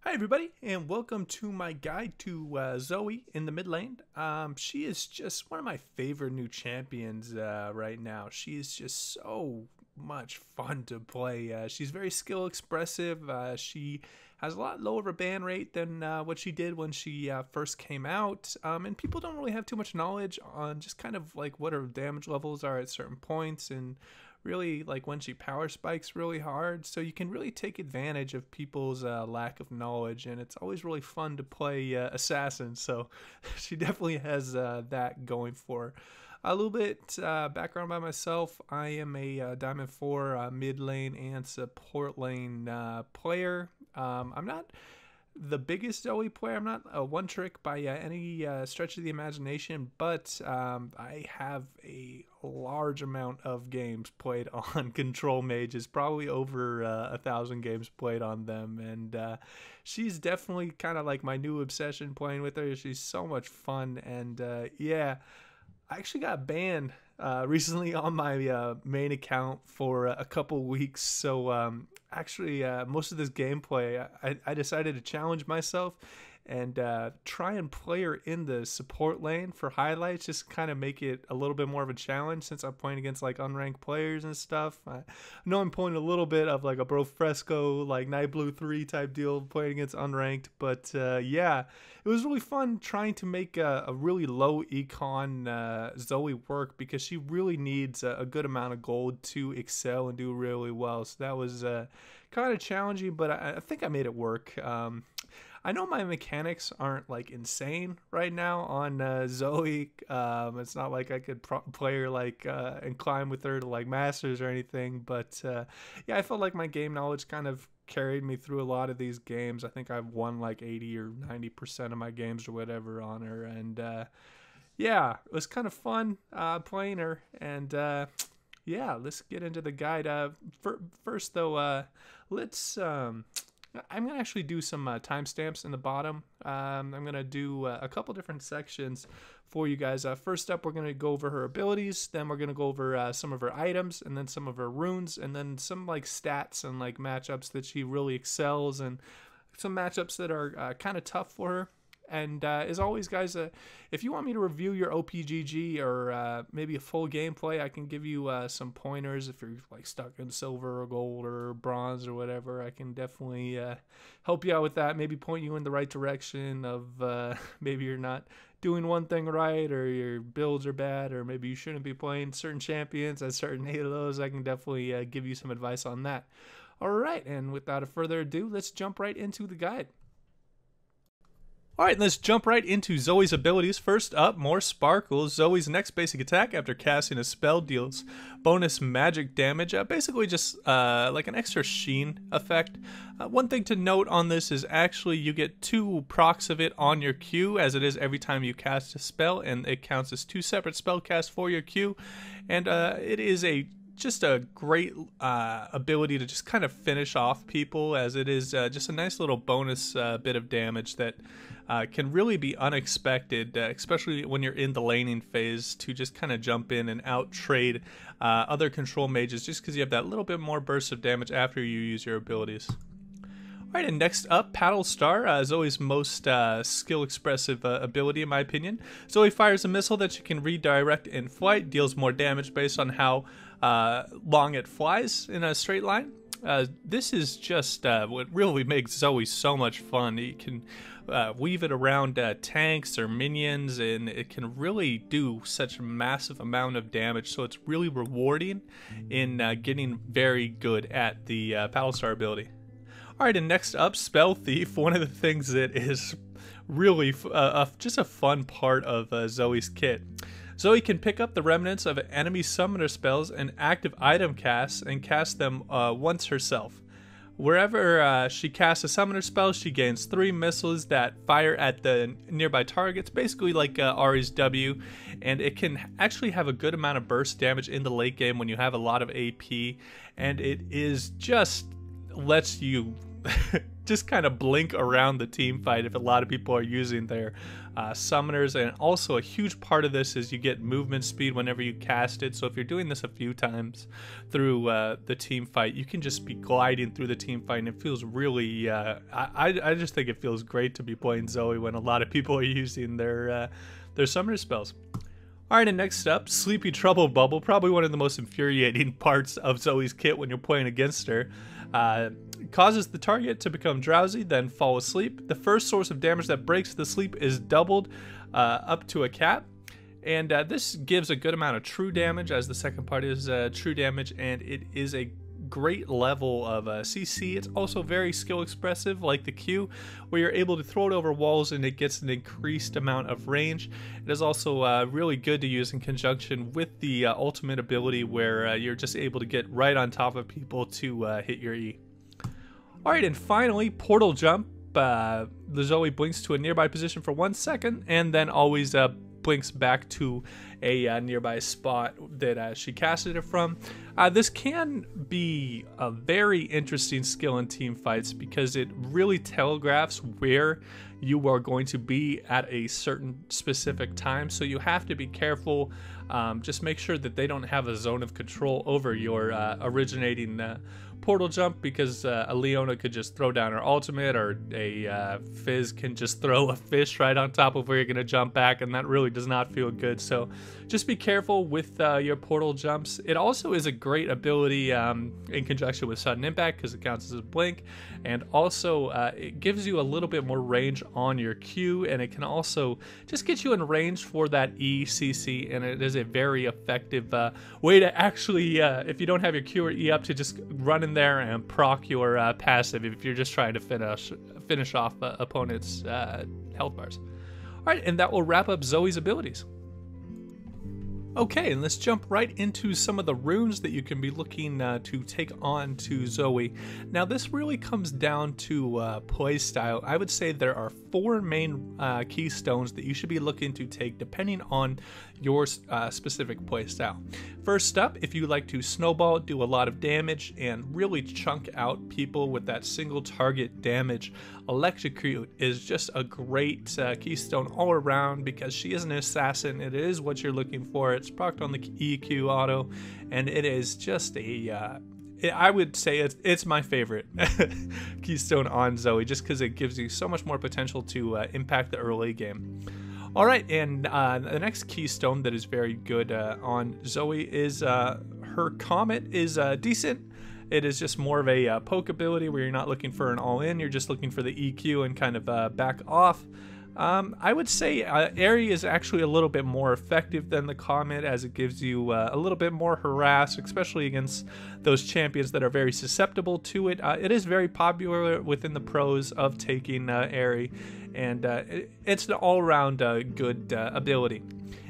Hi everybody, and welcome to my guide to Zoe in the mid lane. She is just one of my favorite new champions right now. She is just so much fun to play. She's very skill expressive. She has a lot lower of a ban rate than what she did when she first came out. And people don't really have too much knowledge on just kind of like what her damage levels are at certain points and really like when she power spikes really hard, so you can really take advantage of people's lack of knowledge, and it's always really fun to play assassin, so she definitely has that going for her. A little bit background by myself. I am a Diamond 4 mid lane and support lane player. I'm not the biggest Zoe player. I'm not a one trick by any stretch of the imagination, but I have a large amount of games played on control mages, probably over 1,000 games played on them, and she's definitely kind of like my new obsession playing with her. She's so much fun, and yeah, I actually got banned recently on my main account for a couple weeks. So actually, most of this gameplay, I decided to challenge myself and try and play her in the support lane for highlights, just kind of make it a little bit more of a challenge since I'm playing against like unranked players and stuff. I know I'm pulling a little bit of like a Bro Fresco, like Night Blue 3 type deal playing against unranked, but yeah, it was really fun trying to make a really low econ Zoe work, because she really needs a good amount of gold to excel and do really well. So that was kind of challenging, but I think I made it work. I know my mechanics aren't like insane right now on Zoe. It's not like I could play her like and climb with her to like masters or anything, but yeah, I felt like my game knowledge kind of carried me through a lot of these games. I think I've won like 80 or 90% of my games or whatever on her, and yeah, it was kind of fun playing her. And yeah, let's get into the guide. First though, let's I'm going to actually do some timestamps in the bottom. I'm going to do a couple different sections for you guys. First up, we're going to go over her abilities. Then we're going to go over some of her items, and then some of her runes, and then some like stats and like matchups that she really excels, and some matchups that are kind of tough for her. And as always, guys, if you want me to review your OPGG or maybe a full gameplay, I can give you some pointers. If you're like stuck in silver or gold or bronze or whatever, I can definitely help you out with that. Maybe point you in the right direction of maybe you're not doing one thing right, or your builds are bad, or maybe you shouldn't be playing certain champions at certain halos. I can definitely give you some advice on that. All right, and without further ado, let's jump right into the guide. Alright, let's jump right into Zoe's abilities. First up, more sparkles. Zoe's next basic attack after casting a spell deals bonus magic damage, basically just like an extra sheen effect. One thing to note on this is actually you get 2 procs of it on your Q, as it is every time you cast a spell, and it counts as 2 separate spell casts for your Q, and it is just a great ability to just kind of finish off people, as it is just a nice little bonus bit of damage that can really be unexpected, especially when you're in the laning phase, to just kind of jump in and out trade other control mages, just because you have that little bit more burst of damage after you use your abilities. Alright, and next up, Paddle Star, Zoe's most skill-expressive ability, in my opinion. Zoe fires a missile that she can redirect in flight, deals more damage based on how long it flies in a straight line. This is just what really makes Zoe so much fun. You can weave it around tanks or minions, and it can really do such a massive amount of damage, so it's really rewarding in getting very good at the Paddle Star ability. Alright, and next up, Spell Thief. One of the things that is really just a fun part of Zoe's kit. Zoe can pick up the remnants of enemy summoner spells and active item casts and cast them once herself. Wherever she casts a summoner spell, she gains 3 missiles that fire at the nearby targets, basically like Ari's W, and it can actually have a good amount of burst damage in the late game when you have a lot of AP, and it is just lets you just kind of blink around the team fight if a lot of people are using their summoners. And also a huge part of this is you get movement speed whenever you cast it. So if you're doing this a few times through the team fight, you can just be gliding through the team fight, and it feels really I just think it feels great to be playing Zoe when a lot of people are using their summoner spells. Alright, and next up, Sleepy Trouble Bubble, probably one of the most infuriating parts of Zoe's kit when you're playing against her. Causes the target to become drowsy, then fall asleep. The first source of damage that breaks the sleep is doubled up to a cap. And this gives a good amount of true damage, as the second part is true damage, and it is a great level of CC. It's also very skill expressive, like the Q, where you're able to throw it over walls and it gets an increased amount of range. It is also really good to use in conjunction with the ultimate ability, where you're just able to get right on top of people to hit your E. Alright, and finally, Portal Jump. The Zoe blinks to a nearby position for 1 second and then always blinks back to a nearby spot that she casted it from. This can be a very interesting skill in team fights because it really telegraphs where you are going to be at a certain specific time. So you have to be careful. Just make sure that they don't have a zone of control over your originating portal jump, because a Leona could just throw down her ultimate, or a Fizz can just throw a fish right on top of where you're going to jump back, and that really does not feel good. So just be careful with your portal jumps. It also is a great ability in conjunction with sudden impact, because it counts as a blink, and also it gives you a little bit more range on your Q, and it can also just get you in range for that ECC, and it is a very effective way to actually, if you don't have your Q or E up, to just run in there and proc your passive if you're just trying to finish off opponents' health bars. Alright, and that will wrap up Zoe's abilities. Okay, and let's jump right into some of the runes that you can be looking to take on to Zoe. Now, this really comes down to playstyle. I would say there are 4 main keystones that you should be looking to take depending on your specific playstyle. First up, if you like to snowball, do a lot of damage, and really chunk out people with that single target damage, Electrocute is just a great keystone all around, because she is an assassin. It is what you're looking for. It's procced on the EQ auto, and it is just a I would say it's my favorite keystone on Zoe, just because it gives you so much more potential to impact the early game. Alright, and the next keystone that is very good on Zoe is her Comet is decent. It is just more of a poke ability where you're not looking for an all-in, you're just looking for the EQ and kind of back off. I would say Airy is actually a little bit more effective than the Comet, as it gives you a little bit more harass, especially against those champions that are very susceptible to it. It is very popular within the pros of taking Airy, and it's an all-around good ability.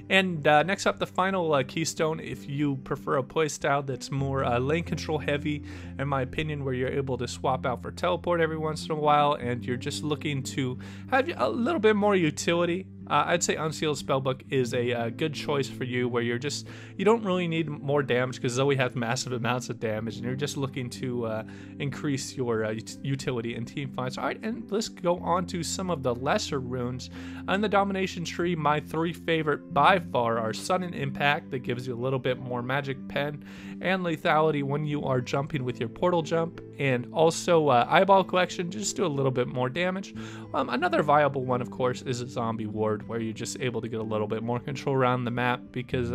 And next up, the final keystone, if you prefer a playstyle that's more lane control heavy, in my opinion, where you're able to swap out for teleport every once in a while, and you're just looking to have a little bit more utility, I'd say Unsealed Spellbook is a good choice for you, where you don't really need more damage, because Zoe has massive amounts of damage, and you're just looking to increase your utility in team fights. Alright, and let's go on to some of the lesser runes. On the Domination tree, my 3 favorite by far are Sudden Impact, that gives you a little bit more magic pen and lethality when you are jumping with your portal jump, and also Eyeball Collection, just do a little bit more damage. Another viable one, of course, is a Zombie Ward, where you're just able to get a little bit more control around the map, because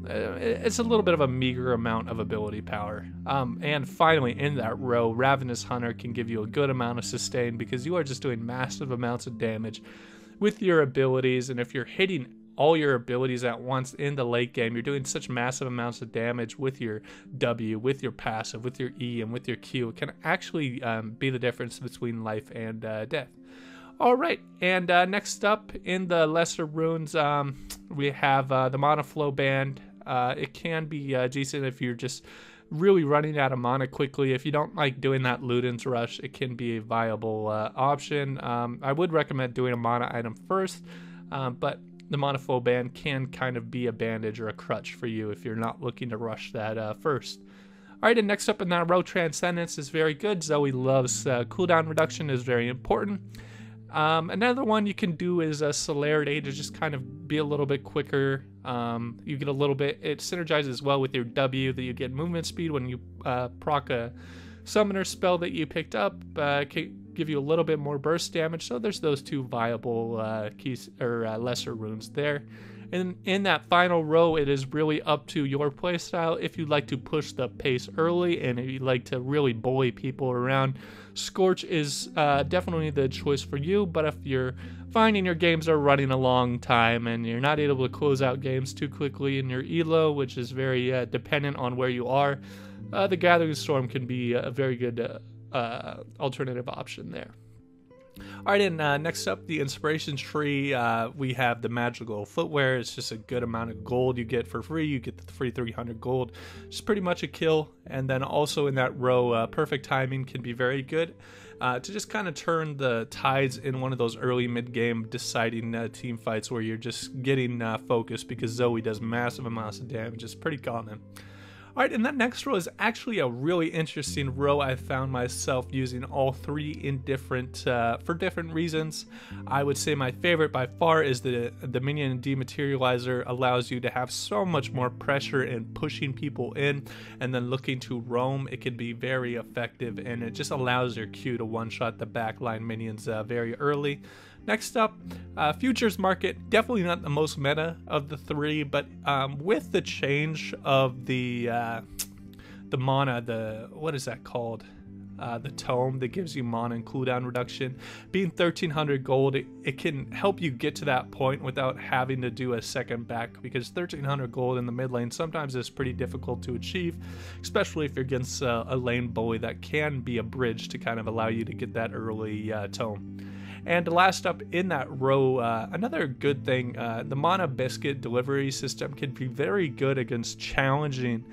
it's a little bit of a meager amount of ability power. And finally, in that row, Ravenous Hunter can give you a good amount of sustain, because you are just doing massive amounts of damage with your abilities, and if you're hitting all your abilities at once in the late game, you're doing such massive amounts of damage with your W, with your passive, with your E, and with your Q. It can actually be the difference between life and death. Alright, and next up in the lesser runes, we have the Mana Flow Band. It can be decent if you're just really running out of mana quickly. If you don't like doing that Luden's Rush, it can be a viable option. I would recommend doing a mana item first, but the Mana Flow Band can kind of be a bandage or a crutch for you if you're not looking to rush that first. Alright, and next up in that row, Transcendence is very good. Zoe loves cooldown reduction, is very important. Another one you can do is a Celerity to just kind of be a little bit quicker. You get a little bit, it synergizes well with your W, that you get movement speed when you proc a summoner spell that you picked up, can give you a little bit more burst damage. So there's those two viable keys or lesser runes there. And in that final row, it is really up to your playstyle. If you like to push the pace early and if you like to really bully people around, Scorch is definitely the choice for you. But if you're finding your games are running a long time and you're not able to close out games too quickly in your elo, which is very dependent on where you are, the Gathering Storm can be a very good alternative option there. Alright, and next up, the Inspiration Tree, we have the Magical Footwear. It's just a good amount of gold you get for free. You get the free 300 gold. It's pretty much a kill. And then also in that row, Perfect Timing can be very good to just kind of turn the tides in one of those early mid-game deciding team fights where you're just getting focused, because Zoe does massive amounts of damage. It's pretty common. Alright, and that next row is actually a really interesting row. I found myself using all three in different, for different reasons. I would say my favorite by far is the Minion Dematerializer. Allows you to have so much more pressure in pushing people in and then looking to roam. It can be very effective, and it just allows your Q to one-shot the backline minions very early. Next up, Futures Market, definitely not the most meta of the three, but with the change of the mana, what is that called? The tome that gives you mana and cooldown reduction. Being 1300 gold, it can help you get to that point without having to do a second back, because 1300 gold in the mid lane sometimes is pretty difficult to achieve, especially if you're against a lane bully that can be a bridge to kind of allow you to get that early tome. And last up in that row, another good thing, the Mana Biscuit delivery system can be very good against challenging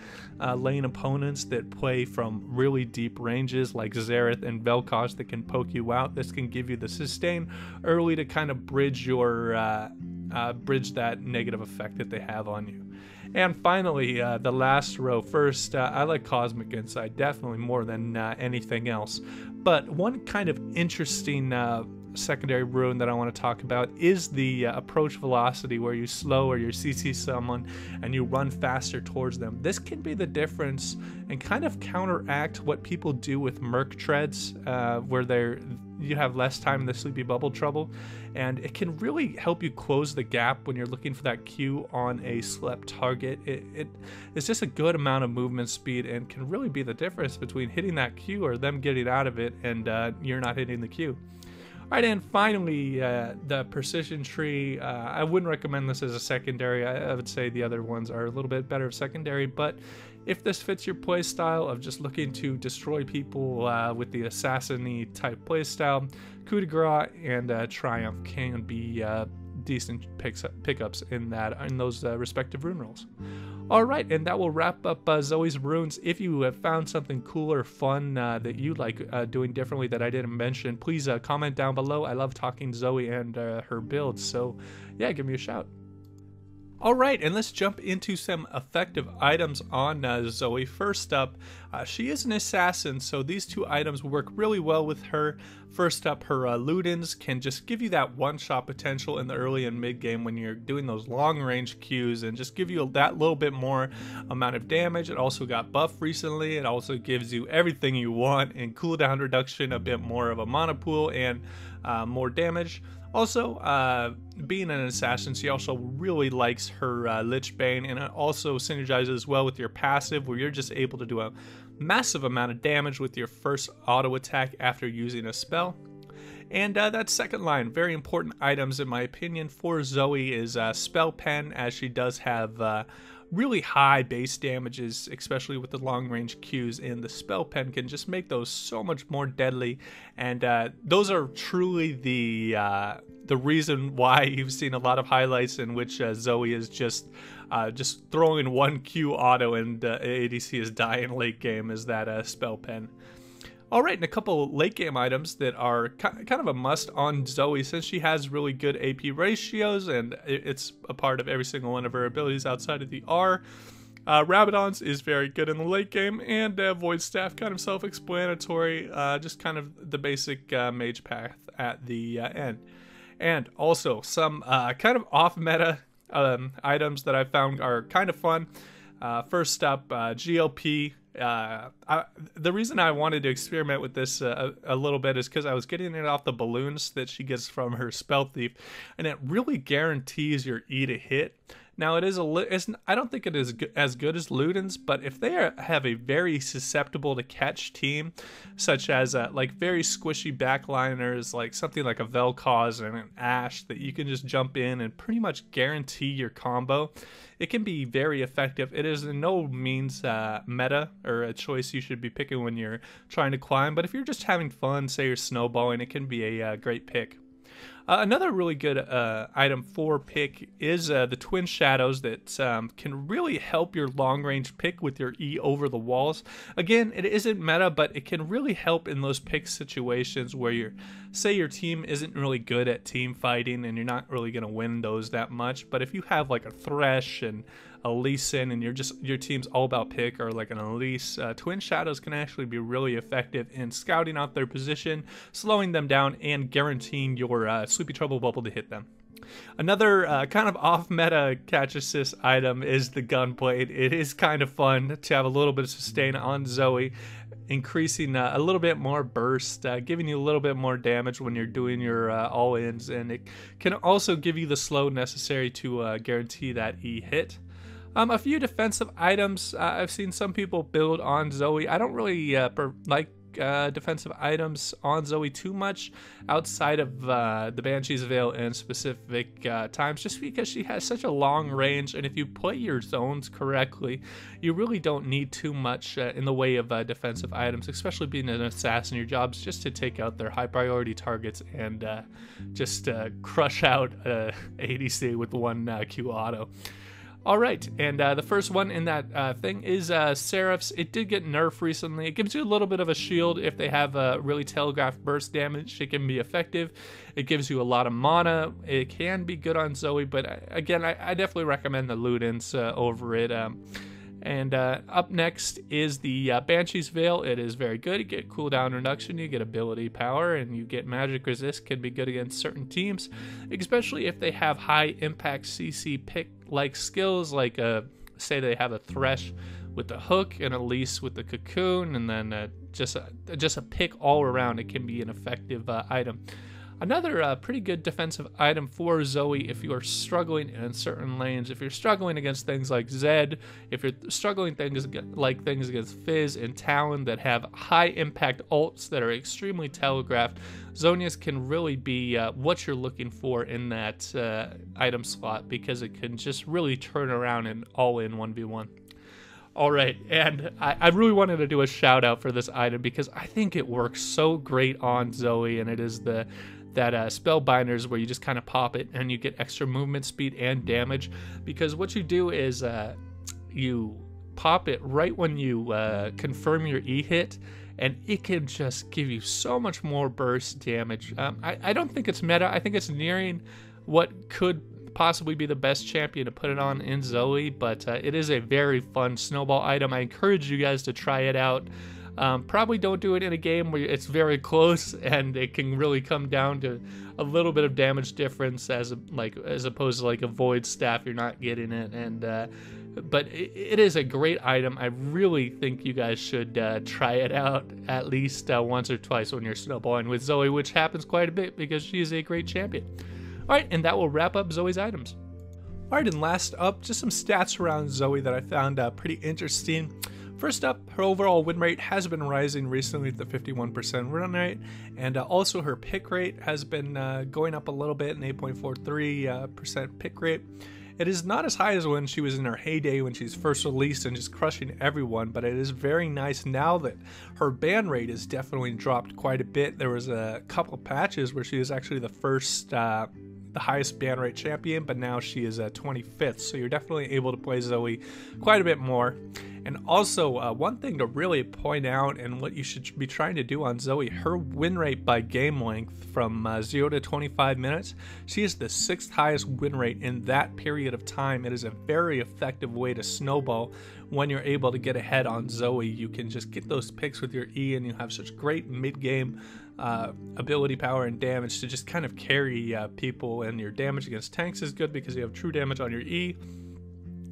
lane opponents that play from really deep ranges like Xerath and Vel'Koz that can poke you out. This can give you the sustain early to kind of bridge your bridge that negative effect that they have on you. And finally, the last row. First, I like Cosmic Insight definitely more than anything else. But one kind of interesting secondary rune that I want to talk about is the approach velocity, where you slow or you CC someone and you run faster towards them. This can be the difference and kind of counteract what people do with Merc Treads, where you have less time in the Sleepy Bubble trouble, and it can really help you close the gap when you're looking for that Q on a slept target. It's just a good amount of movement speed and can really be the difference between hitting that Q or them getting out of it and you're not hitting the Q. Alright, and finally, the Precision Tree. I wouldn't recommend this as a secondary. I would say the other ones are a little bit better secondary, but if this fits your playstyle of just looking to destroy people with the assassin-y type playstyle, Coup de Grace and Triumph can be decent pickups in those respective rune rolls. Alright, and that will wrap up Zoe's runes. If you have found something cool or fun that you like doing differently that I didn't mention, please comment down below. I love talking Zoe and her builds, so yeah, give me a shout. Alright, and let's jump into some effective items on Zoe. First up, she is an assassin, so these two items work really well with her. First up, her Ludens can just give you that one-shot potential in the early and mid-game when you're doing those long-range Qs, and just give you that little bit more amount of damage. It also got buffed recently. It also gives you everything you want in cooldown reduction, a bit more of a mana pool, and more damage. Also, being an assassin, she also really likes her Lich Bane, and it also synergizes well with your passive, where you're just able to do a massive amount of damage with your first auto attack after using a spell. And that second line, very important items in my opinion for Zoe, is Spell Pen, as she does have really high base damages, especially with the long range Qs, and the Spell Pen can just make those so much more deadly. And those are truly the reason why you've seen a lot of highlights in which Zoe is just throwing one Q auto and ADC is dying late game, is that Spell Pen. Alright, and a couple late game items that are kind of a must on Zoe, since she has really good AP ratios and it's a part of every single one of her abilities outside of the R. Rabadon's is very good in the late game, and Void Staff, kind of self-explanatory, just kind of the basic mage path at the end. And also some kind of off-meta items that I found are kind of fun. First up, GLP. The reason I wanted to experiment with this a little bit is because I was getting it off the balloons that she gets from her Spell Thief, and it really guarantees your E to hit. Now it is I don't think it is as good as Ludens, but if they have a very susceptible to catch team, such as like very squishy backliners, like something like a Vel'Koz and an Ashe that you can just jump in and pretty much guarantee your combo, it can be very effective. It is in no means meta or a choice you should be picking when you're trying to climb, but if you're just having fun, say you're snowballing, it can be a great pick. Another really good item for pick is the Twin Shadows that can really help your long range pick with your E over the walls. Again, it isn't meta, but it can really help in those pick situations where say your team isn't really good at team fighting and you're not really going to win those that much. But if you have like a Thresh and a Lee Sin and your team's all about pick, or like an Elise, Twin Shadows can actually be really effective in scouting out their position, slowing them down, and guaranteeing your Sleepy Trouble bubble to hit them. Another kind of off-meta catch assist item is the Gunblade. It is kind of fun to have a little bit of sustain on Zoe, increasing a little bit more burst, giving you a little bit more damage when you're doing your all-ins, and it can also give you the slow necessary to guarantee that E hit. A few defensive items. I've seen some people build on Zoe. I don't really like defensive items on Zoe too much outside of the Banshee's Veil in specific times, just because she has such a long range, and if you play your zones correctly, you really don't need too much in the way of defensive items, especially being an assassin. Your job's just to take out their high priority targets and just crush out ADC with one Q auto. Alright, and the first one in that thing is Seraphs. It did get nerfed recently. It gives you a little bit of a shield if they have really telegraphed burst damage. It can be effective. It gives you a lot of mana. It can be good on Zoe, but again, I definitely recommend the Ludens over it. And up next is the Banshee's Veil. It is very good. You get cooldown reduction, you get ability power, and you get magic resist. Can be good against certain teams, especially if they have high impact CC pick like skills, like say they have a Thresh with the hook and Elise with the cocoon, and then just a pick all around. It can be an effective item. Another pretty good defensive item for Zoe if you are struggling in certain lanes, if you're struggling against things like Zed, if you're struggling things against Fizz and Talon that have high impact ults that are extremely telegraphed, Zonias can really be what you're looking for in that item slot, because it can just really turn around and all in 1v1. Alright, and I really wanted to do a shout out for this item because I think it works so great on Zoe, and it is that Spellbinders where you just kind of pop it and you get extra movement speed and damage, because what you do is you pop it right when you confirm your E hit, and it can just give you so much more burst damage. I don't think it's meta. I think it's nearing what could possibly be the best champion to put it on in Zoe, but it is a very fun snowball item. I encourage you guys to try it out. Probably don't do it in a game where it's very close and it can really come down to a little bit of damage difference as opposed to like a Void Staff. You're not getting it, and but it is a great item. I really think you guys should try it out at least once or twice when you're snowballing with Zoe, which happens quite a bit because she is a great champion. Alright, and that will wrap up Zoe's items. Alright, and last up, just some stats around Zoe that I found pretty interesting. First up, her overall win rate has been rising recently at the 51% win rate, and also her pick rate has been going up a little bit, an 8.43% pick rate. It is not as high as when she was in her heyday when she's first released and just crushing everyone, but it is very nice now that her ban rate has definitely dropped quite a bit. There was a couple patches where she was actually the highest ban rate champion, but now she is at 25th, so you're definitely able to play Zoe quite a bit more. And also, one thing to really point out, and what you should be trying to do on Zoe, her win rate by game length from 0 to 25 minutes, she is the 6th highest win rate in that period of time. It is a very effective way to snowball when you're able to get ahead on Zoe. You can just get those picks with your E, and you have such great mid-game ability power and damage to just kind of carry people, and your damage against tanks is good because you have true damage on your E.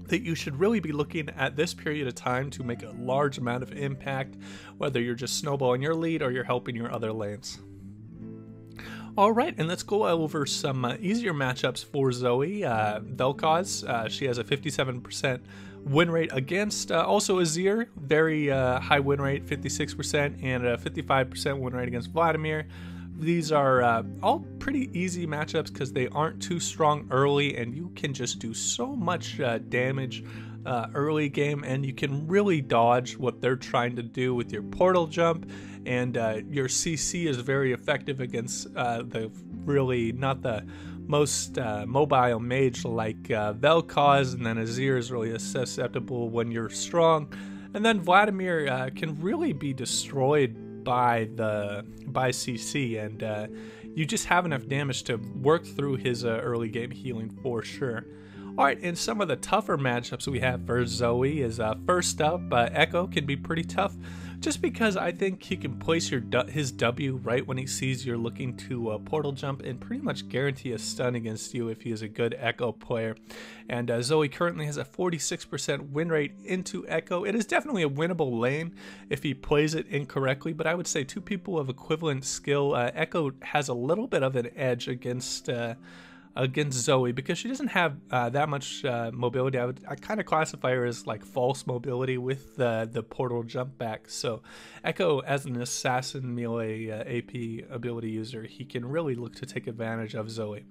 That you should really be looking at this period of time to make a large amount of impact, whether you're just snowballing your lead or you're helping your other lanes. Alright, and let's go over some easier matchups for Zoe. Vel'Koz, she has a 57% win rate against also Azir, very high win rate, 56%, and a 55% win rate against Vladimir. These are all pretty easy matchups because they aren't too strong early, and you can just do so much damage early game, and you can really dodge what they're trying to do with your portal jump, and your CC is very effective against the really not the most mobile mage like Vel'Koz, and then Azir is really susceptible when you're strong, and then Vladimir can really be destroyed by CC, and you just have enough damage to work through his early game healing for sure. Alright, and some of the tougher matchups we have for Zoe is first up, Echo can be pretty tough, just because I think he can place his W right when he sees you're looking to portal jump and pretty much guarantee a stun against you if he is a good Echo player. And Zoe currently has a 46% win rate into Echo. It is definitely a winnable lane if he plays it incorrectly, but I would say two people of equivalent skill. Echo has a little bit of an edge against Zoe because she doesn't have that much mobility. I kind of classify her as like false mobility with the portal jump back. So Echo, as an assassin melee AP ability user, he can really look to take advantage of Zoe.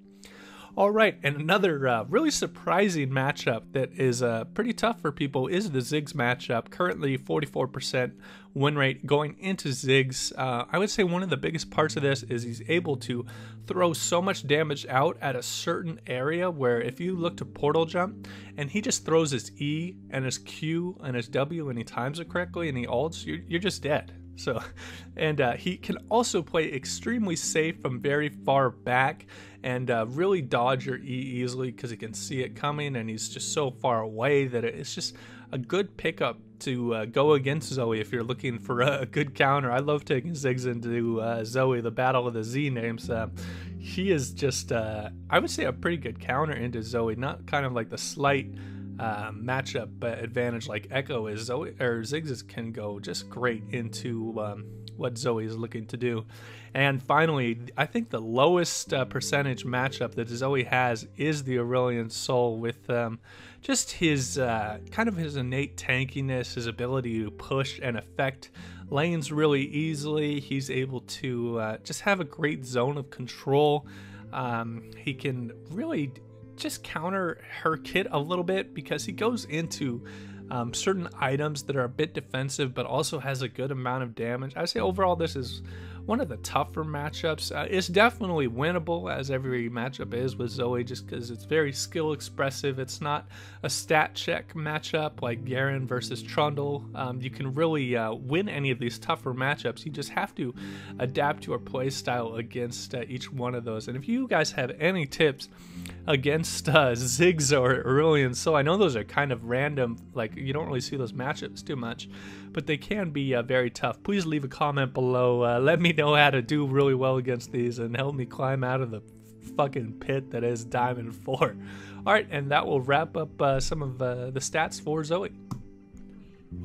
Alright, and another really surprising matchup that is pretty tough for people is the Ziggs matchup. Currently 44% win rate going into Ziggs. I would say one of the biggest parts of this is he's able to throw so much damage out at a certain area where if you look to portal jump and he just throws his E and his Q and his W and he times it correctly and he ults, you're just dead. So, and he can also play extremely safe from very far back and really dodge your E easily because he can see it coming, and he's just so far away that it's just a good pickup to go against Zoe if you're looking for a good counter. I love taking Ziggs into Zoe, the Battle of the Z names. He is just, I would say, a pretty good counter into Zoe, not kind of like the slight matchup advantage like Echo is. Zoe or Ziggs can go just great into what Zoe is looking to do. And finally, I think the lowest percentage matchup that Zoe has is the Aurelion Soul, with just his kind of his innate tankiness, his ability to push and affect lanes really easily. He's able to just have a great zone of control. He can really just counter her kit a little bit because he goes into certain items that are a bit defensive but also has a good amount of damage. I say overall this is one of the tougher matchups. It's definitely winnable, as every matchup is with Zoe, just because it's very skill expressive. It's not a stat check matchup like Garen versus Trundle. You can really win any of these tougher matchups. You just have to adapt your play style against each one of those. And if you guys have any tips against Ziggs or Aurelion, so I know those are kind of random, like you don't really see those matchups too much, but they can be very tough. Please leave a comment below. Let me know how to do really well against these and help me climb out of the fucking pit that is Diamond 4. Alright, and that will wrap up some of the stats for Zoe.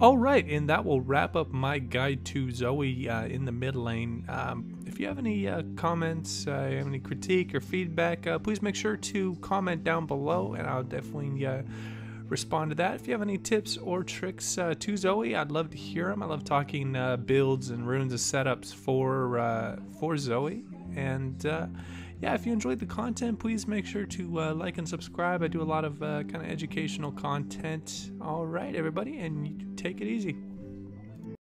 Alright, and that will wrap up my guide to Zoe in the mid lane. If you have any comments, any critique or feedback, please make sure to comment down below, and I'll definitely respond to that. If you have any tips or tricks to Zoe, I'd love to hear them. I love talking builds and runes and setups for Zoe. And yeah, if you enjoyed the content, please make sure to like and subscribe. I do a lot of kind of educational content. All right, everybody, and you take it easy.